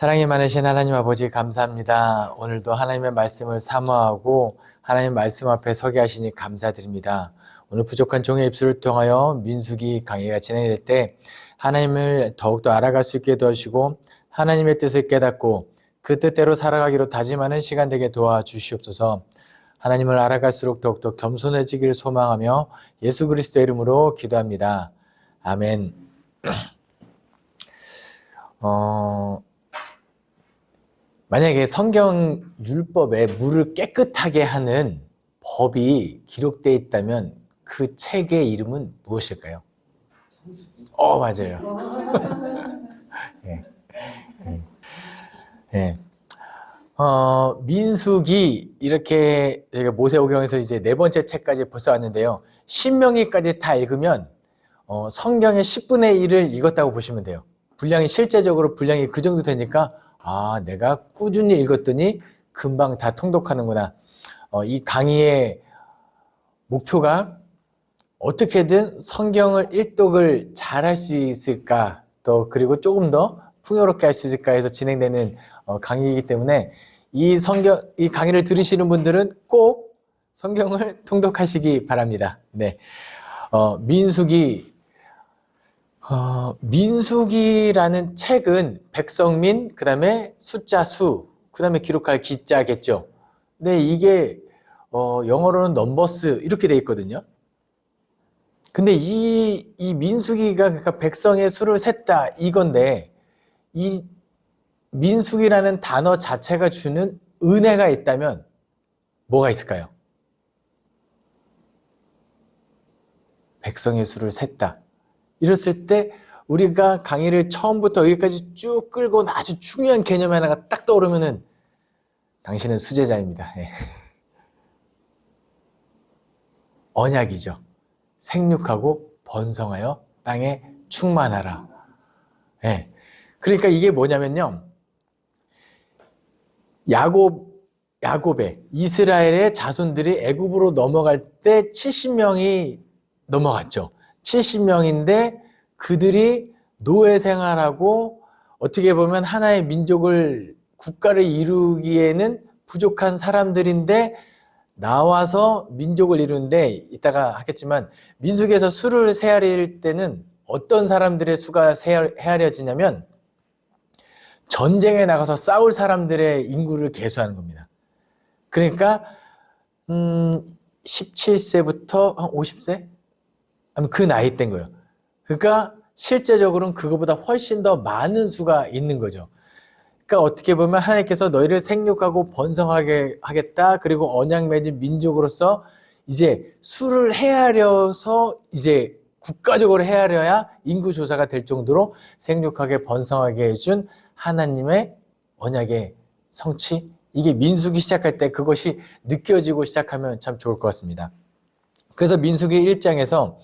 사랑이 많으신 하나님 아버지 감사합니다. 오늘도 하나님의 말씀을 사모하고 하나님의 말씀 앞에 서게 하시니 감사드립니다. 오늘 부족한 종의 입술을 통하여 민수기 강의가 진행될 때 하나님을 더욱더 알아갈 수 있게 도와주시고 하나님의 뜻을 깨닫고 그 뜻대로 살아가기로 다짐하는 시간 되게 도와주시옵소서. 하나님을 알아갈수록 더욱더 겸손해지기를 소망하며 예수 그리스도의 이름으로 기도합니다. 아멘. 만약에 성경 율법에 물을 깨끗하게 하는 법이 기록되어 있다면 그 책의 이름은 무엇일까요? 맞아요. 네. 네. 민수기 이렇게 저희가 모세오경에서 이제 네 번째 책까지 벌써 왔는데요. 신명기까지 다 읽으면 성경의 10분의 1을 읽었다고 보시면 돼요. 실제적으로 분량이 그 정도 되니까 내가 꾸준히 읽었더니 금방 다 통독하는구나. 이 강의의 목표가 어떻게든 성경을 일독을 잘할 수 있을까, 또 그리고 조금 더 풍요롭게 할 수 있을까 해서 진행되는 강의이기 때문에 이 강의를 들으시는 분들은 꼭 성경을 통독하시기 바랍니다. 네. 민수기라는 책은 백성민, 그 다음에 숫자 수, 그 다음에 기록할 기자겠죠. 근데 이게 영어로는 넘버스 이렇게 돼 있거든요. 근데 이 민수기가 그러니까 백성의 수를 셌다 이건데, 이 민수기라는 단어 자체가 주는 은혜가 있다면 뭐가 있을까요? 백성의 수를 셌다. 이랬을 때 우리가 강의를 처음부터 여기까지 쭉 끌고 아주 중요한 개념 하나가 딱 떠오르면은 당신은 수제자입니다. 예. 언약이죠. 생육하고 번성하여 땅에 충만하라. 예. 그러니까 이게 뭐냐면요. 야곱의 이스라엘의 자손들이 애굽으로 넘어갈 때 70명이 넘어갔죠. 70명인데 그들이 노예 생활하고 어떻게 보면 하나의 국가를 이루기에는 부족한 사람들인데 나와서 민족을 이루는데, 이따가 하겠지만 민수기에서 수를 헤아릴 때는 어떤 사람들의 수가 헤아려지냐면 전쟁에 나가서 싸울 사람들의 인구를 계수하는 겁니다. 그러니까 17세부터 한 50세? 그 나이 때인 거예요. 그러니까 실제적으로는 그거보다 훨씬 더 많은 수가 있는 거죠. 그러니까 어떻게 보면 하나님께서 너희를 생육하고 번성하게 하겠다. 그리고 언약 맺은 민족으로서 이제 수를 헤아려서 이제 국가적으로 헤아려야 인구 조사가 될 정도로 생육하게 번성하게 해준 하나님의 언약의 성취. 이게 민수기 시작할 때 그것이 느껴지고 시작하면 참 좋을 것 같습니다. 그래서 민수기 1장에서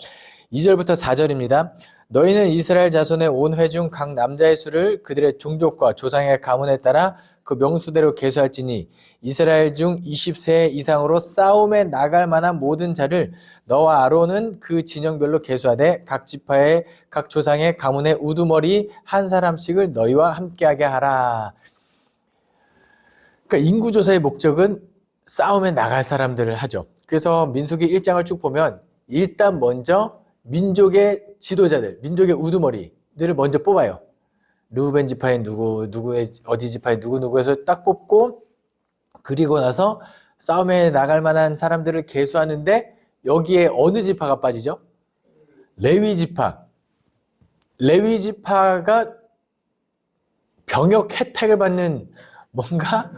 2절부터 4절입니다. 너희는 이스라엘 자손의 온 회중 각 남자의 수를 그들의 종족과 조상의 가문에 따라 그 명수대로 계수할지니 이스라엘 중 20세 이상으로 싸움에 나갈 만한 모든 자를 너와 아론은 그 진영별로 계수하되 각 지파의 각 조상의 가문의 우두머리 한 사람씩을 너희와 함께하게 하라. 그러니까 인구조사의 목적은 싸움에 나갈 사람들을 하죠. 그래서 민수기 1장을 쭉 보면 일단 먼저 민족의 지도자들, 민족의 우두머리들을 먼저 뽑아요. 르우벤 지파의 누구의 어디 지파의 누구 해서 딱 뽑고, 그리고 나서 싸움에 나갈 만한 사람들을 계수하는데 여기에 어느 지파가 빠지죠? 레위 지파. 레위 지파가 병역 혜택을 받는 뭔가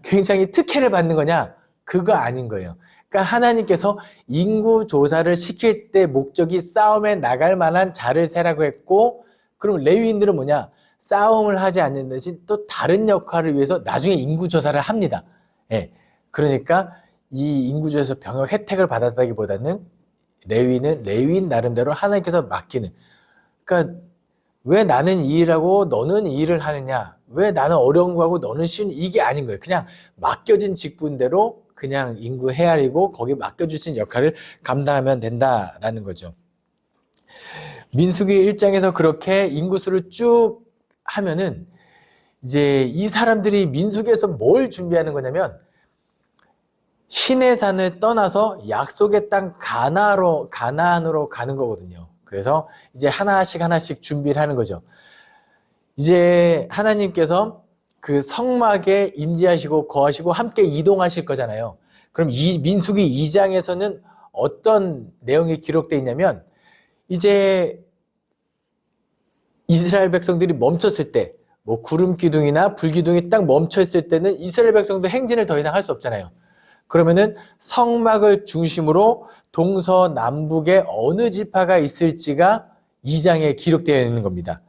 굉장히 특혜를 받는 거냐? 그거 아닌 거예요. 그러니까 하나님께서 인구 조사를 시킬 때 목적이 싸움에 나갈 만한 자를 세라고 했고, 그럼 레위인들은 뭐냐? 싸움을 하지 않는 대신 또 다른 역할을 위해서 나중에 인구 조사를 합니다. 예. 그러니까 이 인구 조사에서 병역 혜택을 받았다기보다는 레위는 레위인 나름대로 하나님께서 맡기는. 그러니까 왜 나는 이 일하고 너는 이 일을 하느냐? 왜 나는 어려운 거 하고 너는 쉬운, 이게 아닌 거예요. 그냥 맡겨진 직분대로 그냥 인구 헤아리고 거기 맡겨주신 역할을 감당하면 된다라는 거죠. 민수기 1장에서 그렇게 인구수를 쭉 하면은 이제 이 사람들이 민수기에서 뭘 준비하는 거냐면 시내산을 떠나서 약속의 땅 가나안으로 가는 거거든요. 그래서 이제 하나씩 준비를 하는 거죠. 이제 하나님께서 그 성막에 임재하시고 거하시고 함께 이동하실 거잖아요. 그럼 이 민수기 2장에서는 어떤 내용이 기록되어 있냐면 이제 이스라엘 백성들이 멈췄을 때 뭐 구름 기둥이나 불 기둥이 딱 멈춰 있을 때는 이스라엘 백성도 행진을 더 이상 할 수 없잖아요. 그러면은 성막을 중심으로 동서남북에 어느 지파가 있을지가 2장에 기록되어 있는 겁니다.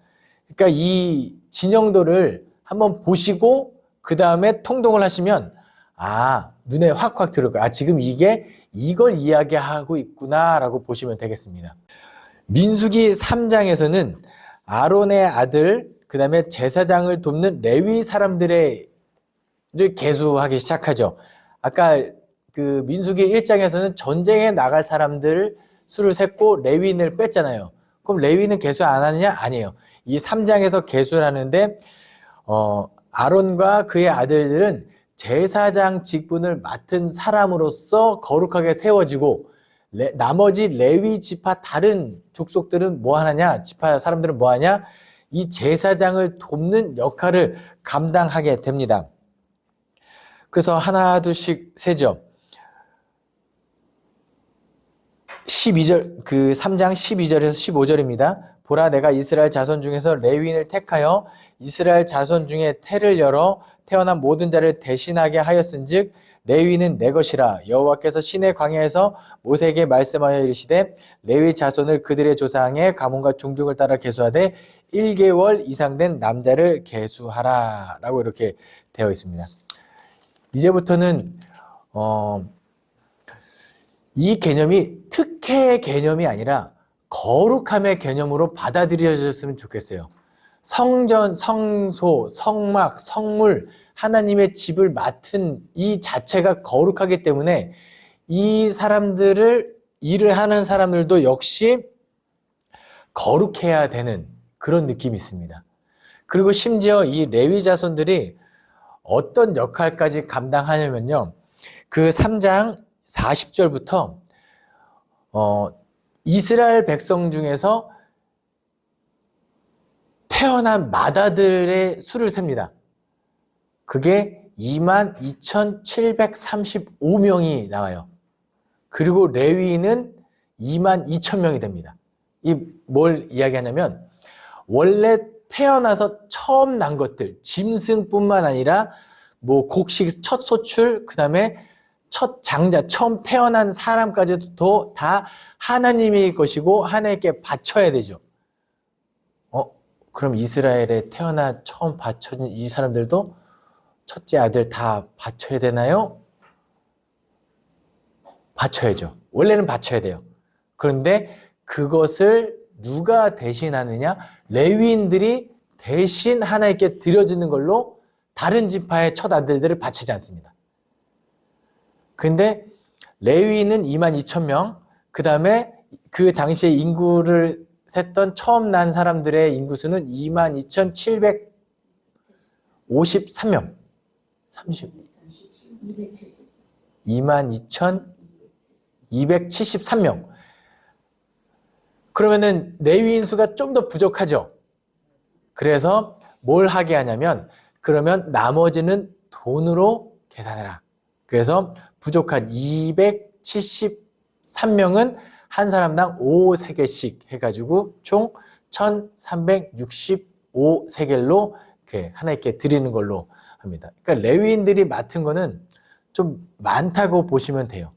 그러니까 이 진영도를 한번 보시고 그 다음에 통독을 하시면 눈에 확 들어올 거예요. 지금 이게 이걸 이야기하고 있구나 라고 보시면 되겠습니다. 민수기 3장에서는 아론의 아들 그 다음에 제사장을 돕는 레위 사람들을 계수하기 시작하죠. 아까 그 민수기 1장에서는 전쟁에 나갈 사람들 수를 셌고 레위인을 뺐잖아요. 그럼 레위는 계수 안 하느냐? 아니에요. 이 3장에서 계수를 하는데 아론과 그의 아들들은 제사장 직분을 맡은 사람으로서 거룩하게 세워지고 나머지 레위 지파 다른 족속들은 뭐 하느냐? 지파 사람들은 뭐 하냐? 이 제사장을 돕는 역할을 감당하게 됩니다. 그래서 하나 둘씩 세죠. 12절, 그 3장 12절에서 15절입니다. 보라, 내가 이스라엘 자손 중에서 레위인을 택하여 이스라엘 자손 중에 태를 열어 태어난 모든 자를 대신하게 하였은즉 레위는 내 것이라. 여호와께서 시내 광야에서 모세에게 말씀하여 이르시되 레위 자손을 그들의 조상의 가문과 종족을 따라 계수하되 1개월 이상 된 남자를 계수하라 라고 이렇게 되어 있습니다. 이제부터는 이 개념이 특혜의 개념이 아니라 거룩함의 개념으로 받아들여졌으면 좋겠어요. 성전, 성소, 성막, 성물, 하나님의 집을 맡은 이 자체가 거룩하기 때문에 이 사람들을 일을 하는 사람들도 역시 거룩해야 되는 그런 느낌이 있습니다. 그리고 심지어 이 레위 자손들이 어떤 역할까지 감당하냐면요. 그 3장 40절부터 이스라엘 백성 중에서 태어난 맏아들의 수를 셉니다. 그게 22,735명이 나와요. 그리고 레위인은 22,000명이 됩니다. 이 뭘 이야기하냐면 원래 태어나서 처음 난 것들, 짐승뿐만 아니라 뭐 곡식 첫 소출, 그 다음에 첫 장자, 처음 태어난 사람까지도 다 하나님의 것이고 하나님께 바쳐야 되죠. 그럼 이스라엘에 태어나 처음 바쳐진 이 사람들도 첫째 아들 다 바쳐야 되나요? 바쳐야죠. 원래는 바쳐야 돼요. 그런데 그것을 누가 대신하느냐? 레위인들이 대신 하나님께 드려지는 걸로 다른 지파의 첫 아들들을 바치지 않습니다. 그런데 레위인은 22,000명, 그 다음에 그 당시에 인구를 셌던 처음 난 사람들의 인구수는 22,753명. 22,273명. 그러면은 레위인 수가 좀 더 부족하죠. 그래서 뭘 하게 하냐면 그러면 나머지는 돈으로 계산해라. 그래서 부족한 273명은 한 사람당 5세겔씩 해가지고 총 1365세겔로 이렇게 하나님께 드리는 걸로 합니다. 그러니까 레위인들이 맡은 거는 좀 많다고 보시면 돼요.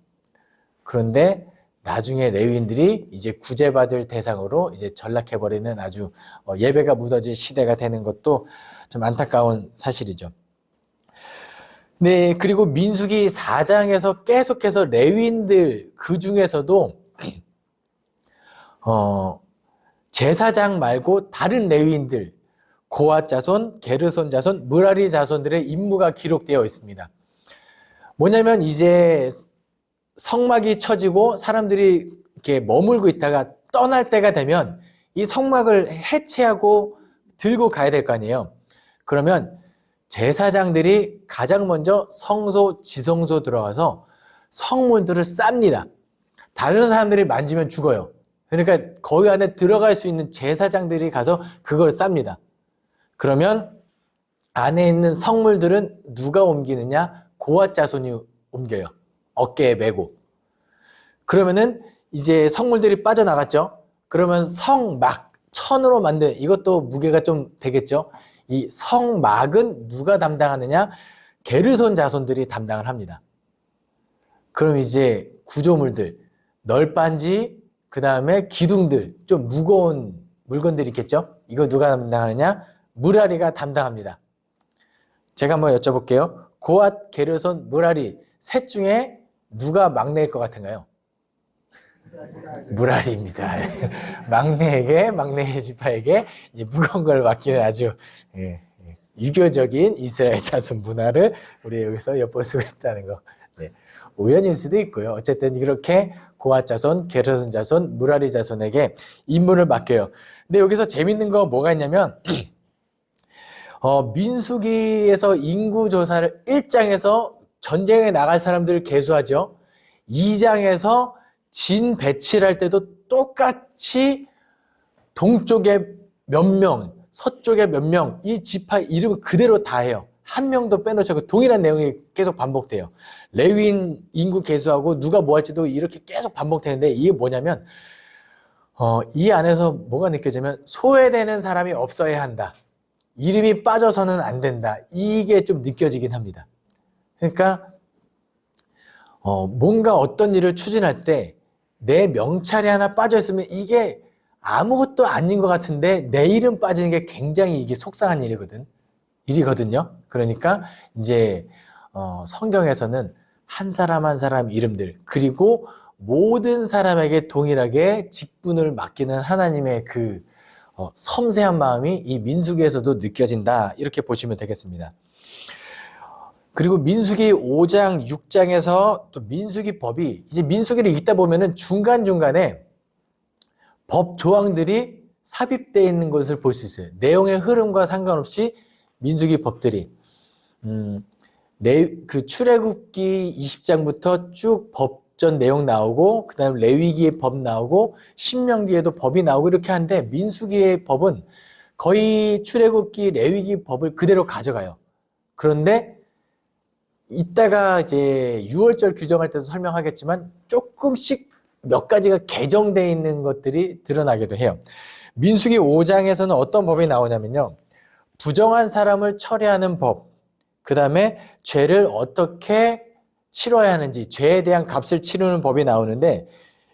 그런데 나중에 레위인들이 이제 구제받을 대상으로 이제 전락해버리는 아주 예배가 무너질 시대가 되는 것도 좀 안타까운 사실이죠. 네, 그리고 민수기 4장에서 계속해서 레위인들 그 중에서도 제사장 말고 다른 레위인들, 고앗 자손, 게르손 자손, 므라리 자손들의 임무가 기록되어 있습니다. 뭐냐면 이제 성막이 쳐지고 사람들이 이렇게 머물고 있다가 떠날 때가 되면 이 성막을 해체하고 들고 가야 될 거 아니에요. 그러면 제사장들이 가장 먼저 성소, 지성소 들어가서 성물들을 쌉니다. 다른 사람들이 만지면 죽어요. 그러니까 거기 안에 들어갈 수 있는 제사장들이 가서 그걸 쌉니다. 그러면 안에 있는 성물들은 누가 옮기느냐? 고앗 자손이 옮겨요. 어깨에 메고. 그러면은 이제 성물들이 빠져나갔죠. 그러면 성막, 천으로 만든, 이것도 무게가 좀 되겠죠. 이 성막은 누가 담당하느냐? 게르손 자손들이 담당을 합니다. 그럼 이제 구조물들, 널빤지, 그 다음에 기둥들, 좀 무거운 물건들이 있겠죠. 이거 누가 담당하느냐? 무라리가 담당합니다. 제가 한번 여쭤볼게요. 고앗, 게르손, 무라리 셋 중에 누가 막내일 것 같은가요? 무라리입니다. 막내에게, 막내의 지파에게 무거운 걸 맡기는 아주 유교적인 이스라엘 자손 문화를 우리 여기서 엿볼 수가 있다는 거. 네. 우연일 수도 있고요. 어쨌든 이렇게 고앗 자손, 게르손 자손, 무라리 자손에게 임무를 맡겨요. 근데 여기서 재밌는 거 뭐가 있냐면 민수기에서 인구조사를 1장에서 전쟁에 나갈 사람들을 계수하죠. 2장에서 진 배치를 할 때도 똑같이 동쪽에 몇 명, 서쪽에 몇 명, 이 지파 이름을 그대로 다 해요. 한 명도 빼놓지 않고 동일한 내용이 계속 반복돼요. 레위인 인구 계수하고 누가 뭐 할지도 이렇게 계속 반복되는데 이게 뭐냐면 이 안에서 뭐가 느껴지면 소외되는 사람이 없어야 한다. 이름이 빠져서는 안 된다. 이게 좀 느껴지긴 합니다. 그러니까 뭔가 어떤 일을 추진할 때 내 명찰이 하나 빠져있으면 이게 아무것도 아닌 것 같은데 내 이름 빠지는 게 굉장히 이게 속상한 일이거든요. 그러니까 이제 성경에서는 한 사람 한 사람 이름들 그리고 모든 사람에게 동일하게 직분을 맡기는 하나님의 그 섬세한 마음이 이 민수기에서도 느껴진다. 이렇게 보시면 되겠습니다. 그리고 민수기 5장, 6장에서 또 민수기 법이 이제 민수기를 읽다 보면은 중간중간에 법 조항들이 삽입되어 있는 것을 볼 수 있어요. 내용의 흐름과 상관없이 민수기 법들이 그 출애굽기 20장부터 쭉 법전 내용 나오고 그 다음에 레위기의 법 나오고 신명기에도 법이 나오고 이렇게 하는데 민수기의 법은 거의 출애굽기 레위기 법을 그대로 가져가요. 그런데 이따가 이제 6월절 규정할 때도 설명하겠지만 조금씩 몇 가지가 개정되어 있는 것들이 드러나기도 해요. 민수기 5장에서는 어떤 법이 나오냐면요. 부정한 사람을 처리하는 법, 그 다음에 죄를 어떻게 치러야 하는지, 죄에 대한 값을 치르는 법이 나오는데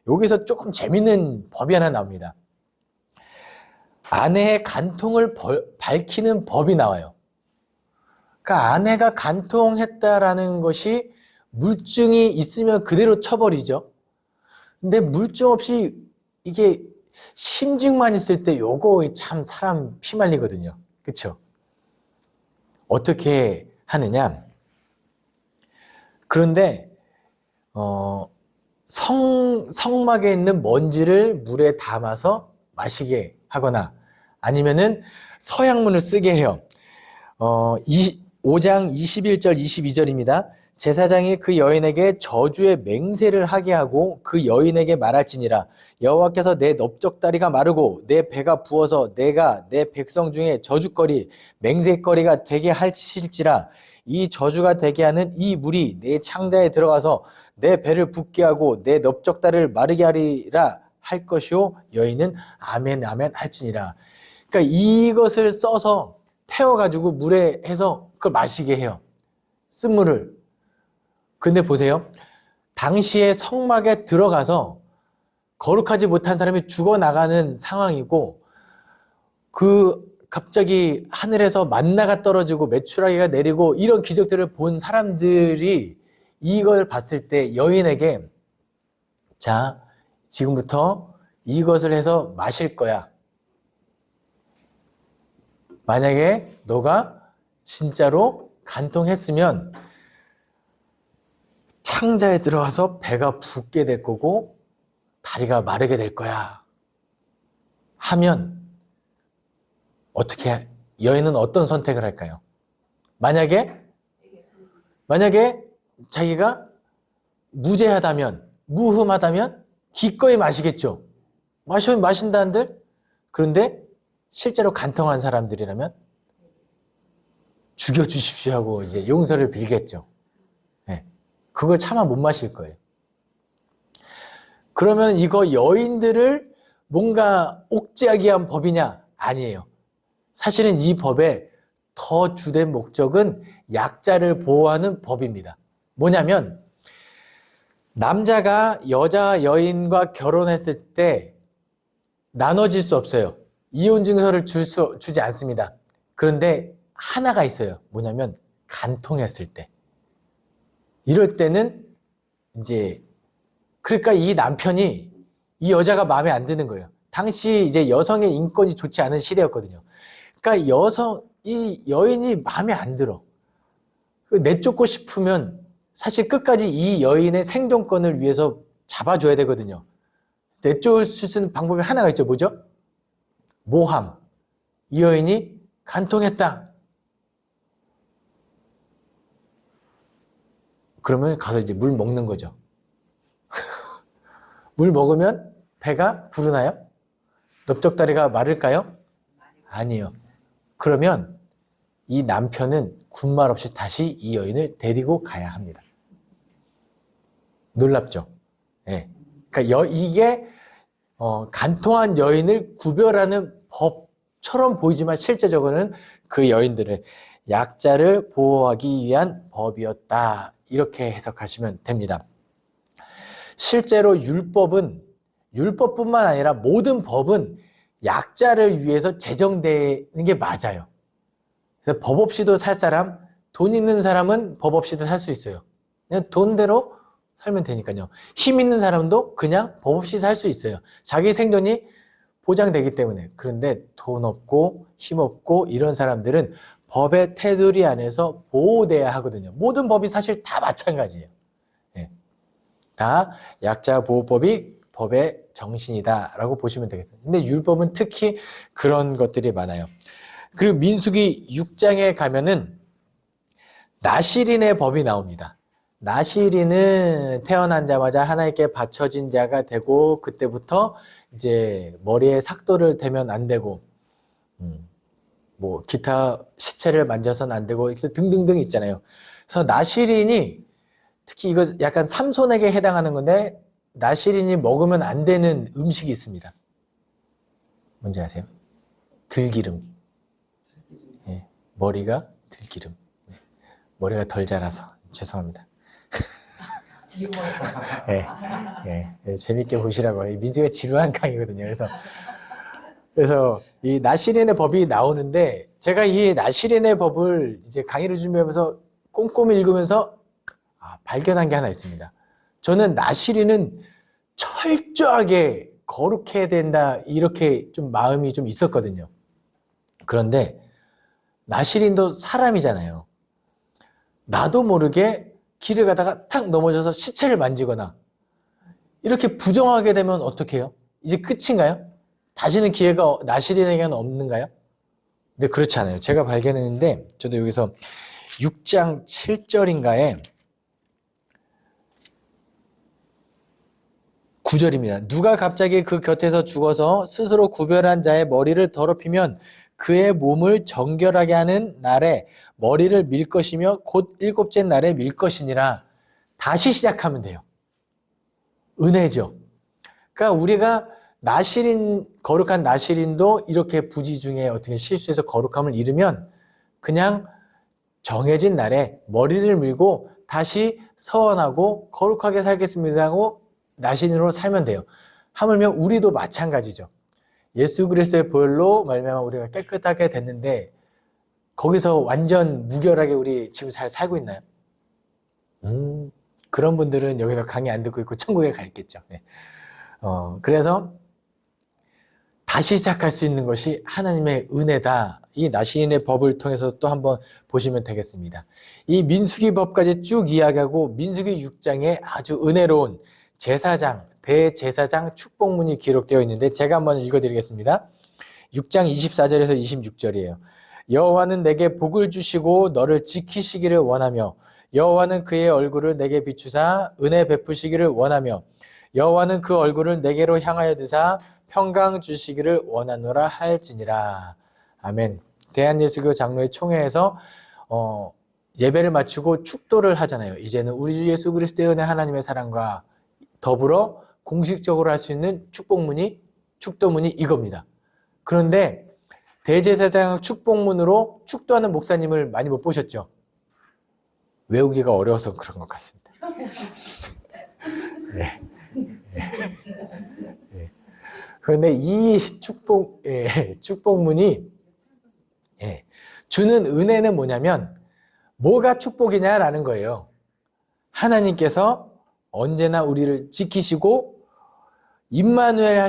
여기서 조금 재밌는 법이 하나 나옵니다. 아내의 간통을 밝히는 법이 나와요. 그러니까 아내가 간통했다라는 것이 물증이 있으면 그대로 쳐버리죠. 근데 물증 없이 이게 심증만 있을 때 요거 참 사람 피말리거든요. 그렇죠? 어떻게 하느냐? 그런데 성막에 있는 먼지를 물에 담아서 마시게 하거나 아니면은 서양문을 쓰게 해요. 5장 21절 22절입니다. 제사장이 그 여인에게 저주의 맹세를 하게 하고 그 여인에게 말할지니라 여호와께서 내 넓적다리가 마르고 내 배가 부어서 내가 내 백성 중에 저주거리 맹세거리가 되게 하실지라 이 저주가 되게 하는 이 물이 내 창자에 들어가서 내 배를 붓게 하고 내 넓적다리를 마르게 하리라 할 것이요 여인은 아멘 아멘 할지니라. 그러니까 이것을 써서 태워가지고 물에 해서 그걸 마시게 해요. 쓴물을. 근데 보세요. 당시에 성막에 들어가서 거룩하지 못한 사람이 죽어나가는 상황이고 갑자기 하늘에서 만나가 떨어지고 메추라기가 내리고 이런 기적들을 본 사람들이 이걸 봤을 때 여인에게 자, 지금부터 이것을 해서 마실 거야. 만약에 너가 진짜로 간통했으면 창자에 들어가서 배가 붓게 될 거고 다리가 마르게 될 거야. 하면 어떻게 여인은 어떤 선택을 할까요? 만약에 자기가 무죄하다면, 무흠하다면 기꺼이 마시겠죠. 마신다는들? 그런데 실제로 간통한 사람들이라면 죽여주십시오 하고 이제 용서를 빌겠죠. 네. 그걸 차마 못 마실 거예요. 그러면 이거 여인들을 뭔가 옥죄하기 위한 법이냐? 아니에요. 사실은 이 법의 더 주된 목적은 약자를 보호하는 법입니다. 뭐냐면 남자가 여자 여인과 결혼했을 때 나눠질 수 없어요. 이혼 증서를 주지 않습니다. 그런데 하나가 있어요. 뭐냐면 간통했을 때. 이럴 때는 이제 그러니까 이 남편이 이 여자가 마음에 안 드는 거예요. 당시 이제 여성의 인권이 좋지 않은 시대였거든요. 그러니까 이 여인이 마음에 안 들어. 내쫓고 싶으면 사실 끝까지 이 여인의 생존권을 위해서 잡아줘야 되거든요. 내쫓을 수 있는 방법이 하나가 있죠. 뭐죠? 모함. 이 여인이 간통했다. 그러면 가서 이제 물 먹는 거죠. 물 먹으면 배가 부르나요? 넓적다리가 마를까요? 아니요. 그러면 이 남편은 군말 없이 다시 이 여인을 데리고 가야 합니다. 놀랍죠? 예. 그러니까 이게 간통한 여인을 구별하는 법처럼 보이지만 실제적으로는 그 여인들을 약자를 보호하기 위한 법이었다. 이렇게 해석하시면 됩니다. 실제로 율법뿐만 아니라 모든 법은 약자를 위해서 제정되는 게 맞아요. 그래서 법 없이도 살 사람, 돈 있는 사람은 법 없이도 살 수 있어요. 그냥 돈대로 살면 되니까요. 힘 있는 사람도 그냥 법 없이 살 수 있어요. 자기 생존이 보장되기 때문에. 그런데 돈 없고 힘 없고 이런 사람들은 법의 테두리 안에서 보호돼야 하거든요. 모든 법이 사실 다 마찬가지예요. 네. 다 약자 보호법이 법의 정신이다라고 보시면 되겠습니다. 근데 율법은 특히 그런 것들이 많아요. 그리고 민수기 6장에 가면은 나실인의 법이 나옵니다. 나실인은 태어나자마자 하나님께 바쳐진 자가 되고 그때부터 이제 머리에 삭도를 대면 안 되고 뭐 기타 시체를 만져서는 안 되고 등등등 있잖아요. 그래서 나실인이 특히 이거 약간 삼손에게 해당하는 건데 나실인이 먹으면 안 되는 음식이 있습니다. 뭔지 아세요? 들기름. 예, 머리가 들기름. 머리가 덜 자라서 죄송합니다. 재밌게 보시라고. 민수가 지루한 강의거든요. 그래서 이 나실인의 법이 나오는데 제가 이 나실인의 법을 이제 강의를 준비하면서 꼼꼼히 읽으면서 발견한 게 하나 있습니다. 저는 나실인은 철저하게 거룩해야 된다 이렇게 좀 마음이 좀 있었거든요. 그런데 나실인도 사람이잖아요. 나도 모르게 길을 가다가 탁 넘어져서 시체를 만지거나 이렇게 부정하게 되면 어떻게 해요? 이제 끝인가요? 다시는 기회가 나실인에게는 없는가요? 근데 그렇지 않아요. 제가 발견했는데 저도 여기서 6장 7절인가에 9절입니다. 누가 갑자기 그 곁에서 죽어서 스스로 구별한 자의 머리를 더럽히면 그의 몸을 정결하게 하는 날에 머리를 밀 것이며 곧 7째 날에 밀 것이니라. 다시 시작하면 돼요. 은혜죠. 그러니까 우리가 거룩한 나실인도 이렇게 부지 중에 어떻게 실수해서 거룩함을 잃으면 그냥 정해진 날에 머리를 밀고 다시 서원하고 거룩하게 살겠습니다 하고 나실인으로 살면 돼요. 하물며 우리도 마찬가지죠. 예수 그리스도의 보혈로 말미암아 우리가 깨끗하게 됐는데 거기서 완전 무결하게 우리 지금 잘 살고 있나요? 그런 분들은 여기서 강의 안 듣고 있고 천국에 가 있겠죠. 네. 그래서 다시 시작할 수 있는 것이 하나님의 은혜다. 이 나실인의 법을 통해서 또 한번 보시면 되겠습니다. 이 민수기 법까지 쭉 이야기하고 민수기 6장에 아주 은혜로운 제사장, 대제사장 축복문이 기록되어 있는데 제가 한번 읽어드리겠습니다. 6장 24절에서 26절이에요. 여호와는 내게 복을 주시고 너를 지키시기를 원하며 여호와는 그의 얼굴을 내게 비추사 은혜 베푸시기를 원하며 여호와는 그 얼굴을 내게로 향하여 드사 평강 주시기를 원하노라 할지니라. 아멘. 대한예수교 장로회 총회에서 예배를 마치고 축도를 하잖아요. 이제는 우리 주 예수 그리스도의 은혜 하나님의 사랑과 더불어 공식적으로 할 수 있는 축도문이 이겁니다. 그런데 대제사장 축복문으로 축도하는 목사님을 많이 못 보셨죠? 외우기가 어려워서 그런 것 같습니다. 네. 네. 그런데 이 축복문이 주는 은혜는 뭐냐면 뭐가 축복이냐라는 거예요. 하나님께서 언제나 우리를 지키시고 임마누엘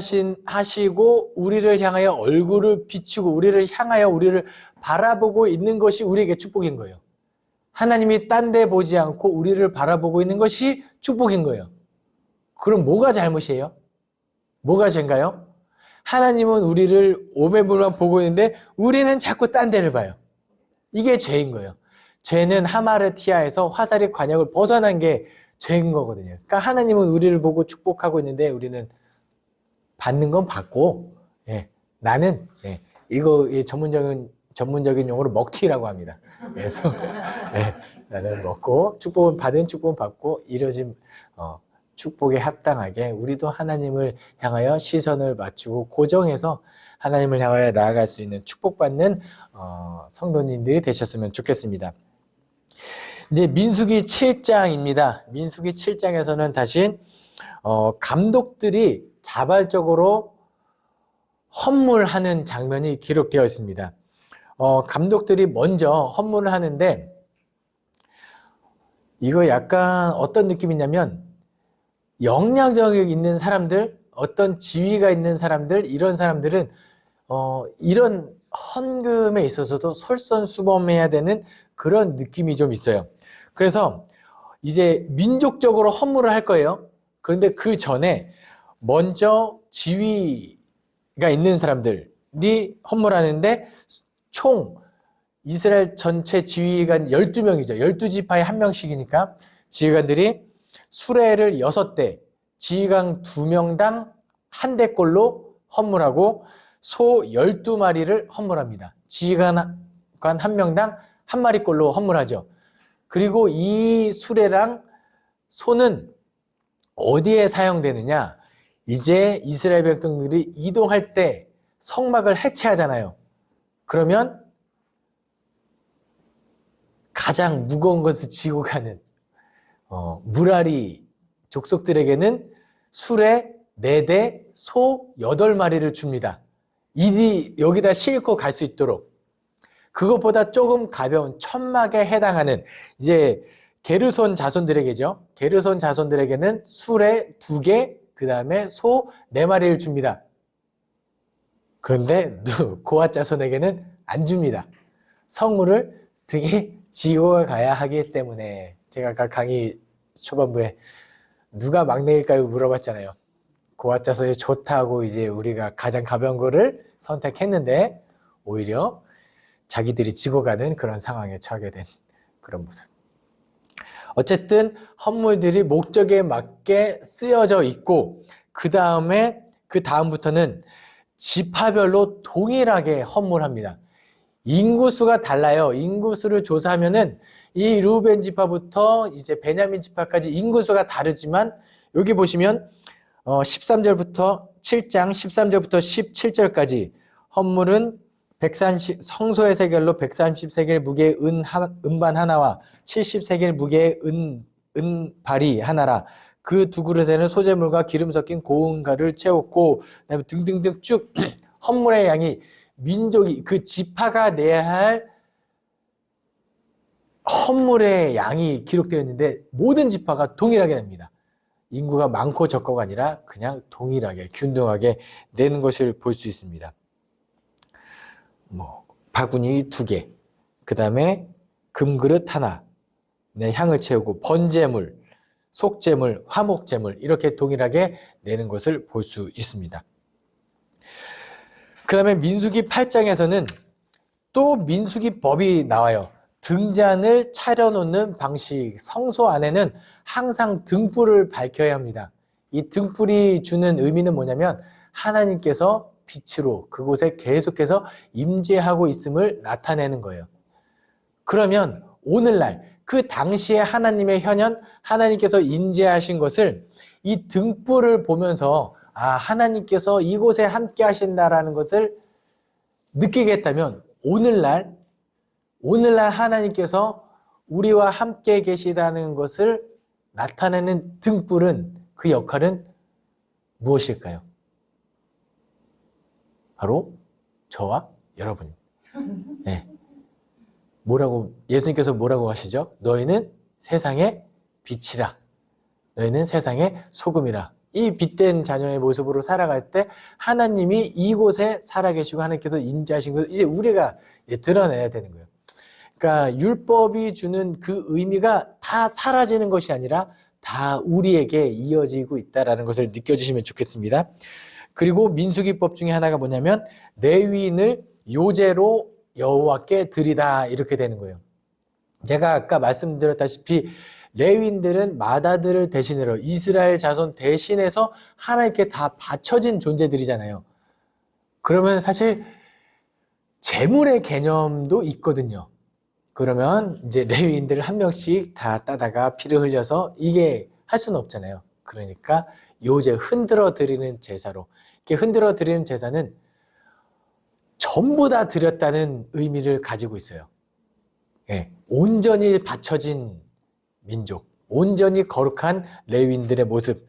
하시고 우리를 향하여 얼굴을 비추고 우리를 향하여 우리를 바라보고 있는 것이 우리에게 축복인 거예요. 하나님이 딴 데 보지 않고 우리를 바라보고 있는 것이 축복인 거예요. 그럼 뭐가 잘못이에요? 뭐가 죄인가요? 하나님은 우리를 오매불만 보고 있는데 우리는 자꾸 딴 데를 봐요. 이게 죄인 거예요. 죄는 하마르티아에서 화살의 관역을 벗어난 게 죄인 거거든요. 그러니까 하나님은 우리를 보고 축복하고 있는데 우리는 받는 건 받고, 나는, 이거 전문적인 용어로 먹튀라고 합니다. 그래서, 나는 먹고, 받은 축복은 받고, 이러지, 축복에 합당하게 우리도 하나님을 향하여 시선을 맞추고 고정해서 하나님을 향하여 나아갈 수 있는 축복받는, 성도님들이 되셨으면 좋겠습니다. 이제 민수기 7장입니다. 민수기 7장에서는 다시, 감독들이 자발적으로 헌물하는 장면이 기록되어 있습니다. 감독들이 먼저 헌물을 하는데 이거 약간 어떤 느낌이냐면 역량적이 있는 사람들, 어떤 지위가 있는 사람들, 이런 사람들은 이런 헌금에 있어서도 솔선수범해야 되는 그런 느낌이 좀 있어요. 그래서 이제 민족적으로 헌물을 할 거예요. 그런데 그 전에 먼저 지위가 있는 사람들이 헌물하는데 총 이스라엘 전체 지휘관 12명이죠. 12지파에 한 명씩이니까 지휘관들이 수레를 6대, 지휘관 2명당 한 대꼴로 헌물하고 소 12마리를 헌물합니다. 지휘관 한 명당 한 마리꼴로 헌물하죠. 그리고 이 수레랑 소는 어디에 사용되느냐? 이제 이스라엘 백성들이 이동할 때 성막을 해체하잖아요. 그러면 가장 무거운 것을 지고 가는 무라리 족속들에게는 수레 4대, 소 8마리를 줍니다. 여기다 싣고 갈 수 있도록. 그것보다 조금 가벼운 천막에 해당하는 이제 게르손 자손들에게죠. 게르손 자손들에게는 수레 2개, 그 다음에 소 4마리를 줍니다. 그런데 고앗 자손에게는 안 줍니다. 성물을 등에 지고 가야 하기 때문에 제가 아까 강의 초반부에 누가 막내일까요? 물어봤잖아요. 고앗 자손이 좋다고 이제 우리가 가장 가벼운 거를 선택했는데 오히려 자기들이 지고 가는 그런 상황에 처하게 된 그런 모습. 어쨌든 헌물들이 목적에 맞게 쓰여져 있고 그 다음부터는 지파별로 동일하게 헌물합니다. 인구수가 달라요. 인구수를 조사하면은 이 루벤 지파부터 이제 베냐민 지파까지 인구수가 다르지만 여기 보시면 7장 13절부터 17절까지 헌물은 성소의 세겔로 130세겔 무게의 은반 하나와 70세겔 무게의 은발이 하나라. 그 두 그릇에는 소재물과 기름 섞인 고운 가루를 채웠고 그다음에 등등등 쭉 헌물의 양이 민족이 그 지파가 내야 할 헌물의 양이 기록되어 있는데 모든 지파가 동일하게 냅니다. 인구가 많고 적고가 아니라 그냥 동일하게 균등하게 내는 것을 볼 수 있습니다. 바구니 2개, 그 다음에 금그릇 하나, 향을 채우고 번제물, 속제물, 화목제물 이렇게 동일하게 내는 것을 볼 수 있습니다. 그 다음에 민수기 8장에서는 또 민수기 법이 나와요. 등잔을 차려놓는 방식, 성소 안에는 항상 등불을 밝혀야 합니다. 이 등불이 주는 의미는 뭐냐면 하나님께서 빛으로 그곳에 계속해서 임재하고 있음을 나타내는 거예요. 그러면 오늘날 그 당시에 하나님의 현현, 하나님께서 임재하신 것을 이 등불을 보면서 하나님께서 이곳에 함께 하신다라는 것을 느끼겠다면 오늘날 하나님께서 우리와 함께 계시다는 것을 나타내는 등불은 그 역할은 무엇일까요? 바로 저와 여러분. 네. 예수님께서 뭐라고 하시죠? 너희는 세상의 빛이라. 너희는 세상의 소금이라. 이 빛된 자녀의 모습으로 살아갈 때 하나님이 이곳에 살아계시고 하나님께서 임재하신 것을 이제 우리가 드러내야 되는 거예요. 그러니까 율법이 주는 그 의미가 다 사라지는 것이 아니라 다 우리에게 이어지고 있다는 것을 느껴주시면 좋겠습니다. 그리고 민수기법 중에 하나가 뭐냐면 레위인을 요제로 여호와께 드리다 이렇게 되는 거예요. 제가 아까 말씀드렸다시피 레위인들은 마다들을 대신으로 이스라엘 자손 대신해서 하나님께 다 바쳐진 존재들이잖아요. 그러면 사실 재물의 개념도 있거든요. 그러면 이제 레위인들을 한 명씩 다 따다가 피를 흘려서 이게 할 수는 없잖아요. 그러니까 요제 흔들어 드리는 제사로, 이렇게 흔들어 드리는 제사는 전부 다 드렸다는 의미를 가지고 있어요. 예, 온전히 바쳐진 민족, 온전히 거룩한 레위인들의 모습.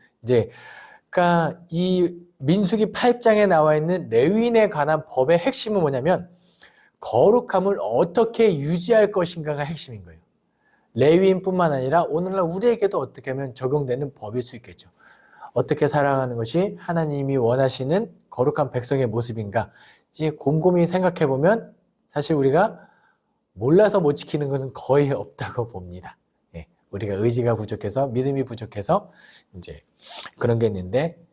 그러니까 이 민수기 8장에 나와 있는 레위인에 관한 법의 핵심은 뭐냐면 거룩함을 어떻게 유지할 것인가가 핵심인 거예요. 레위인뿐만 아니라 오늘날 우리에게도 어떻게 하면 적용되는 법일 수 있겠죠. 어떻게 살아가는 것이 하나님이 원하시는 거룩한 백성의 모습인가? 이제 곰곰이 생각해 보면 사실 우리가 몰라서 못 지키는 것은 거의 없다고 봅니다. 예, 우리가 의지가 부족해서 믿음이 부족해서 이제 그런 게 있는데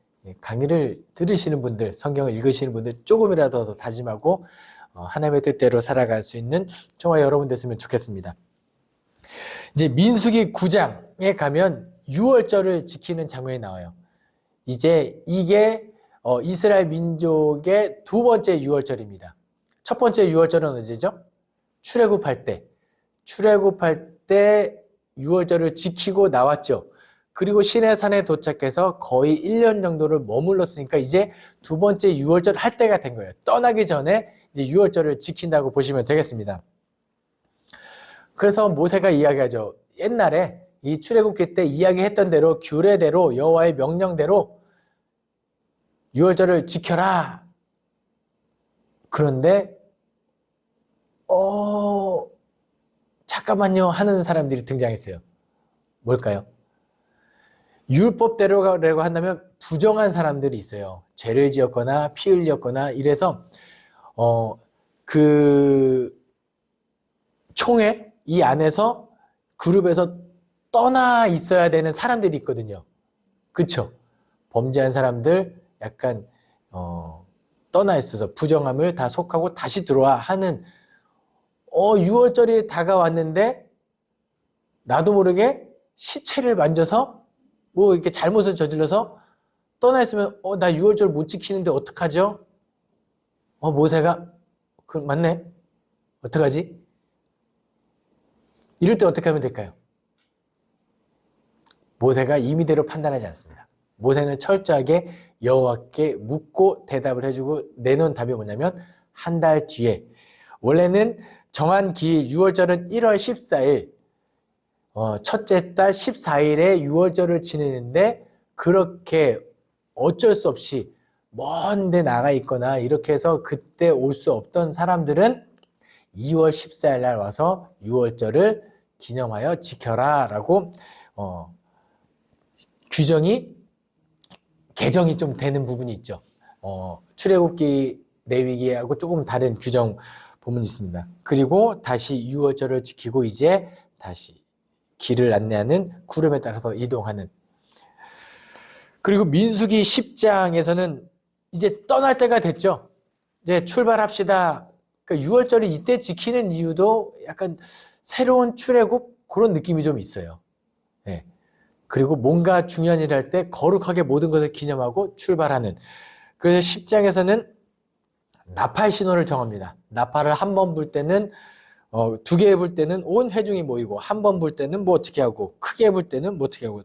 강의를 들으시는 분들, 성경을 읽으시는 분들 조금이라도 더 다짐하고 하나님의 뜻대로 살아갈 수 있는 저와 여러분 됐으면 좋겠습니다. 이제 민수기 9장에 가면 유월절을 지키는 장면이 나와요. 이제 이게 이스라엘 민족의 두 번째 유월절입니다. 첫 번째 유월절은 언제죠? 출애굽할 때. 출애굽할 때 유월절을 지키고 나왔죠. 그리고 시내산에 도착해서 거의 1년 정도를 머물렀으니까 이제 두 번째 유월절 할 때가 된 거예요. 떠나기 전에 이제 유월절을 지킨다고 보시면 되겠습니다. 그래서 모세가 이야기하죠. 옛날에 이 출애굽기 때 이야기했던 대로 규례대로 여호와의 명령대로 유월절을 지켜라. 그런데 잠깐만요 하는 사람들이 등장했어요. 뭘까요? 율법대로라고 한다면 부정한 사람들이 있어요. 죄를 지었거나 피 흘렸거나 이래서 그 총회 이 안에서 그룹에서 떠나 있어야 되는 사람들이 있거든요. 그쵸? 범죄한 사람들 약간 떠나 있어서 부정함을 다 속하고 다시 들어와 하는 6월절이 다가왔는데 나도 모르게 시체를 만져서 뭐 이렇게 잘못을 저질러서 떠나 있으면 나 6월절 못 지키는데 어떡하죠? 모세가 맞네. 어떡하지? 이럴 때 어떻게 하면 될까요? 모세가 임의대로 판단하지 않습니다. 모세는 철저하게 여호와께 묻고 대답을 해주고 내놓은 답이 뭐냐면 한 달 뒤에 원래는 정한 기일 6월절은 1월 14일 첫째 달 14일에 6월절을 지내는데 그렇게 어쩔 수 없이 먼 데 나가 있거나 이렇게 해서 그때 올 수 없던 사람들은 2월 14일 날 와서 6월절을 기념하여 지켜라 라고 개정이 좀 되는 부분이 있죠. 출애굽기 레위기하고 조금 다른 규정 부분이 있습니다. 그리고 다시 6월절을 지키고 이제 다시 길을 안내하는 구름에 따라서 이동하는. 그리고 민수기 10장에서는 이제 떠날 때가 됐죠. 이제 출발합시다. 그러니까 6월절이 이때 지키는 이유도 약간 새로운 출애굽 그런 느낌이 좀 있어요. 예. 그리고 뭔가 중요한 일을 할 때 거룩하게 모든 것을 기념하고 출발하는. 그래서 10장에서는 나팔 신호를 정합니다. 나팔을 한 번 불 때는 2개 불 때는 온 회중이 모이고, 한 번 불 때는 뭐 어떻게 하고, 크게 불 때는 뭐 어떻게 하고.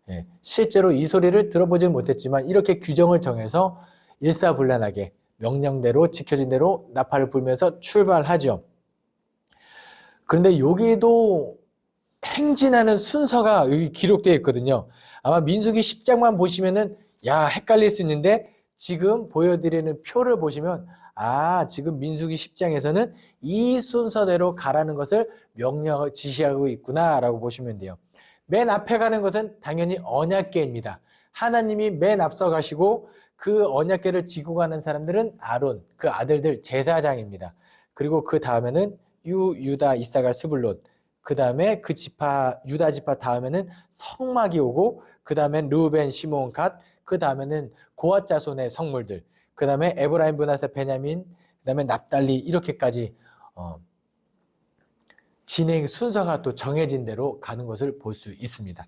예. 실제로 이 소리를 들어보지는 못했지만 이렇게 규정을 정해서 일사불란하게 명령대로 지켜진 대로 나팔을 불면서 출발하죠. 그런데 여기도 행진하는 순서가 여기 기록되어 있거든요. 아마 민수기 10장만 보시면은 헷갈릴 수 있는데, 지금 보여드리는 표를 보시면 지금 민수기 10장에서는 이 순서대로 가라는 것을 명령을 지시하고 있구나 라고 보시면 돼요. 맨 앞에 가는 것은 당연히 언약궤입니다. 하나님이 맨 앞서 가시고 그 언약궤를 지고 가는 사람들은 아론, 그 아들들 제사장입니다. 그리고 그 다음에는 유다, 이사갈, 스불론, 그 다음에 그 유다 지파 다음에는 성막이 오고, 그 다음엔 르우벤, 시몬, 갓, 그 다음에는 고앗 자손의 성물들, 그 다음에 에브라임, 므낫세, 베냐민, 그 다음에 납달리, 이렇게까지 진행 순서가 또 정해진 대로 가는 것을 볼 수 있습니다.